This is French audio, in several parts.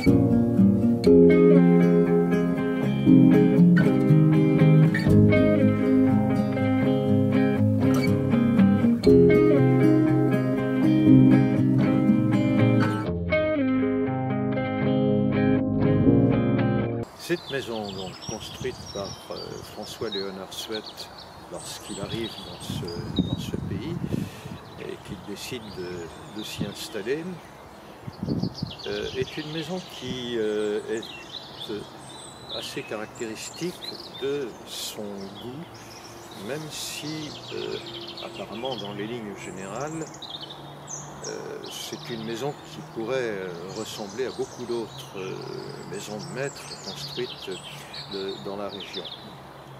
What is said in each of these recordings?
Cette maison, donc, construite par François-Léonard Suette lorsqu'il arrive dans ce pays et qu'il décide de s'y installer, est une maison qui est assez caractéristique de son goût, même si apparemment dans les lignes générales, c'est une maison qui pourrait ressembler à beaucoup d'autres maisons de maître construites dans la région,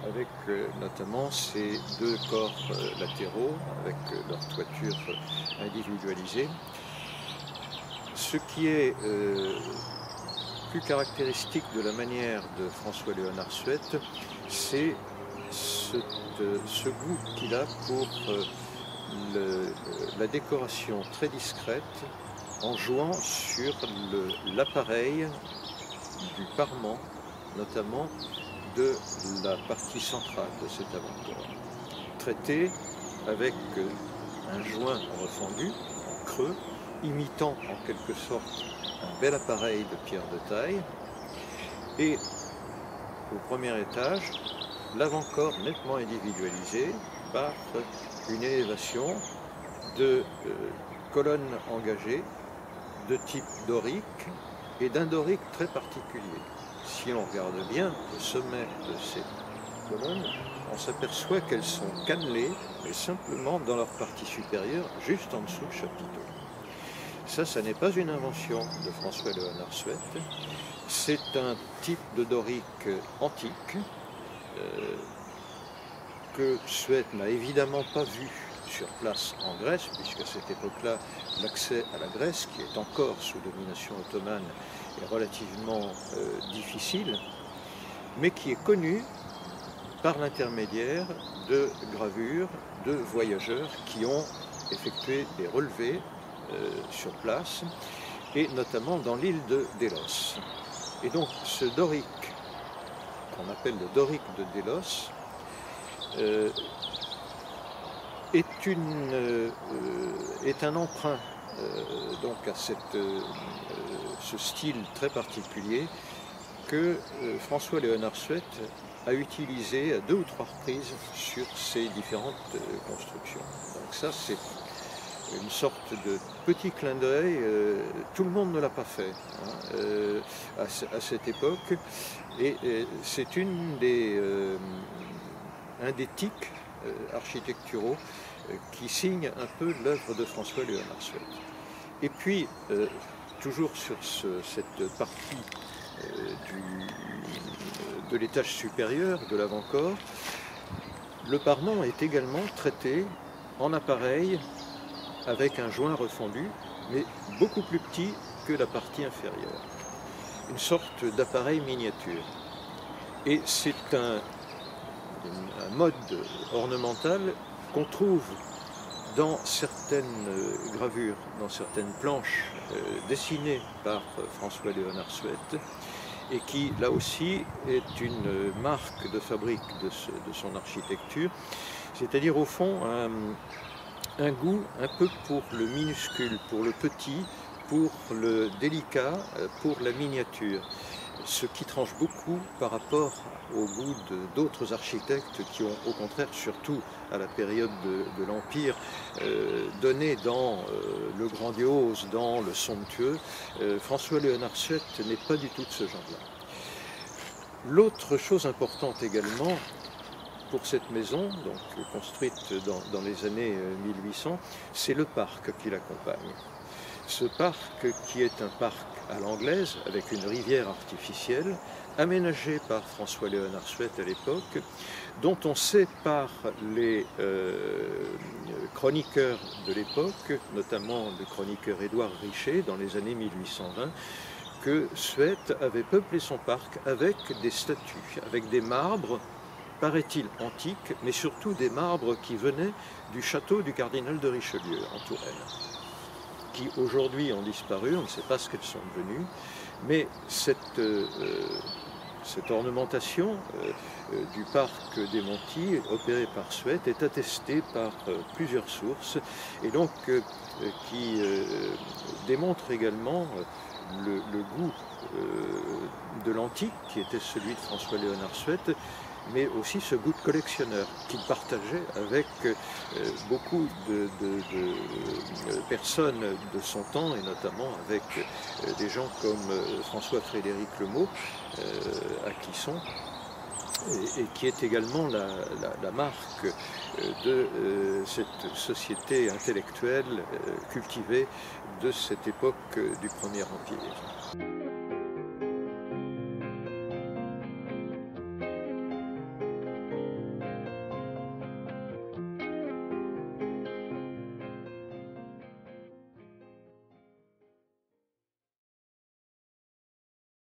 avec notamment ces deux corps latéraux, avec leur toiture individualisée. Ce qui est plus caractéristique de la manière de François-Léonard Suette, c'est ce goût qu'il a pour la décoration très discrète en jouant sur l'appareil du parement, notamment de la partie centrale de cet avant-corps, traité avec un joint refendu en creux, imitant en quelque sorte un bel appareil de pierre de taille, et au premier étage, l'avant-corps nettement individualisé par une élévation de colonnes engagées de type dorique et d'un dorique très particulier. Si on regarde bien le sommet de ces colonnes, on s'aperçoit qu'elles sont cannelées, mais simplement dans leur partie supérieure, juste en dessous du chapiteau. Ça n'est pas une invention de François-Léonard Suette, c'est un type de dorique antique, que Suette n'a évidemment pas vu sur place en Grèce, puisqu'à cette époque-là, l'accès à la Grèce, qui est encore sous domination ottomane, est relativement difficile, mais qui est connu par l'intermédiaire de gravures de voyageurs qui ont effectué des relevés sur place, et notamment dans l'île de Délos. Et donc ce dorique, qu'on appelle le dorique de Délos, est un emprunt donc à ce style très particulier que François-Léonard Suette a utilisé à 2 ou 3 reprises sur ses différentes constructions. Donc ça, c'est une sorte de petit clin d'œil, tout le monde ne l'a pas fait à cette époque, et c'est un des tics architecturaux qui signe un peu l'œuvre de François-Léonard Suette. Et puis, toujours sur cette partie de l'étage supérieur de l'avant-corps, le parement est également traité en appareil avec un joint refendu, mais beaucoup plus petit que la partie inférieure. Une sorte d'appareil miniature. Et c'est un mode ornemental qu'on trouve dans certaines gravures, dans certaines planches dessinées par François-Léonard Suette, et qui, là aussi, est une marque de fabrique de son architecture, c'est-à-dire, au fond, un goût un peu pour le minuscule, pour le petit, pour le délicat, pour la miniature. Ce qui tranche beaucoup par rapport au goût d'autres architectes qui ont, au contraire, surtout à la période de l'Empire, donné dans le grandiose, dans le somptueux. François-Léonard Suette n'est pas du tout de ce genre-là. L'autre chose importante également pour cette maison, donc construite dans les années 1800, c'est le parc qui l'accompagne. Ce parc qui est un parc à l'anglaise, avec une rivière artificielle, aménagée par François-Léonard Suette à l'époque, dont on sait par les chroniqueurs de l'époque, notamment le chroniqueur Édouard Richer, dans les années 1820, que Suette avait peuplé son parc avec des statues, avec des marbres, paraît-il antiques, mais surtout des marbres qui venaient du château du cardinal de Richelieu, en Touraine, qui aujourd'hui ont disparu, on ne sait pas ce qu'elles sont devenues, Mais cette ornementation du parc des Monti, opérée par Suette, est attestée par plusieurs sources et donc qui démontre également le goût de l'antique, qui était celui de François-Léonard Suette, mais aussi ce goût de collectionneur qu'il partageait avec beaucoup de personnes de son temps, et notamment avec des gens comme François-Frédéric Lemot, à Clisson, et qui est également la marque de cette société intellectuelle cultivée de cette époque du Premier Empire.